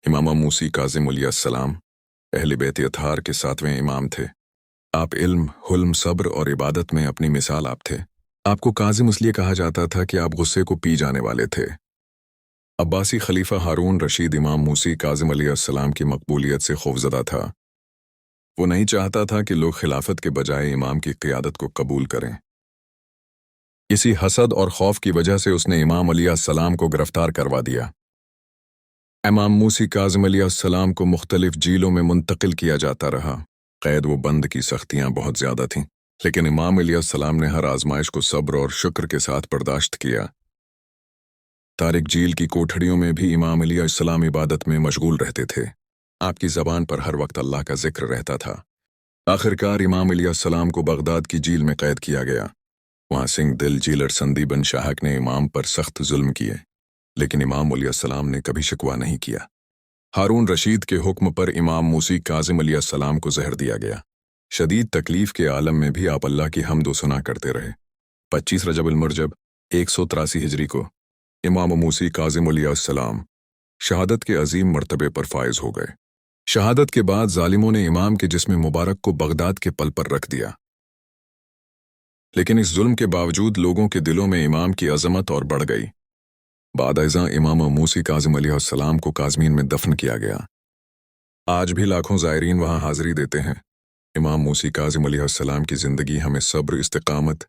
امام موسی کاظم علیہ السلام اہل بیت اطہار کے 7ویں امام تھے۔ آپ علم، حلم، صبر اور عبادت میں اپنی مثال آپ تھے۔ آپ کو کاظم اس لیے کہا جاتا تھا کہ آپ غصے کو پی جانے والے تھے۔ عباسی خلیفہ ہارون رشید امام موسی کاظم علیہ السلام کی مقبولیت سے خوفزدہ تھا۔ وہ نہیں چاہتا تھا کہ لوگ خلافت کے بجائے امام کی قیادت کو قبول کریں۔ اسی حسد اور خوف کی وجہ سے اس نے امام علیہ السلام کو گرفتار کروا دیا۔ امام موسی کاظم علیہ السلام کو مختلف جیلوں میں منتقل کیا جاتا رہا۔ قید و بند کی سختیاں بہت زیادہ تھیں، لیکن امام علیہ السلام نے ہر آزمائش کو صبر اور شکر کے ساتھ برداشت کیا۔ تارک جیل کی کوٹھڑیوں میں بھی امام علیہ السلام عبادت میں مشغول رہتے تھے۔ آپ کی زبان پر ہر وقت اللہ کا ذکر رہتا تھا۔ آخرکار امام علیہ السلام کو بغداد کی جیل میں قید کیا گیا۔ وہاں سنگھ دل جیلر سندی بن شاہک نے امام پر سخت ظلم کیے، لیکن امام علیہ السلام نے کبھی شکوہ نہیں کیا۔ ہارون رشید کے حکم پر امام موسی کاظم علیہ السلام کو زہر دیا گیا۔ شدید تکلیف کے عالم میں بھی آپ اللہ کی حمد و ثنا کرتے رہے۔ 25 رجب المرجب 183 ہجری کو امام موسی کاظم علیہ السلام شہادت کے عظیم مرتبے پر فائز ہو گئے۔ شہادت کے بعد ظالموں نے امام کے جسم مبارک کو بغداد کے پل پر رکھ دیا، لیکن اس ظلم کے باوجود لوگوں کے دلوں میں امام کی عظمت اور بڑھ گئی۔ بعد ازاں امام موسی کاظم علیہ السلام کو کاظمین میں دفن کیا گیا۔ آج بھی لاکھوں زائرین وہاں حاضری دیتے ہیں۔ امام موسی کاظم علیہ السلام کی زندگی ہمیں صبر، استقامت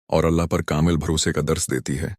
اور اللہ پر کامل بھروسے کا درس دیتی ہے۔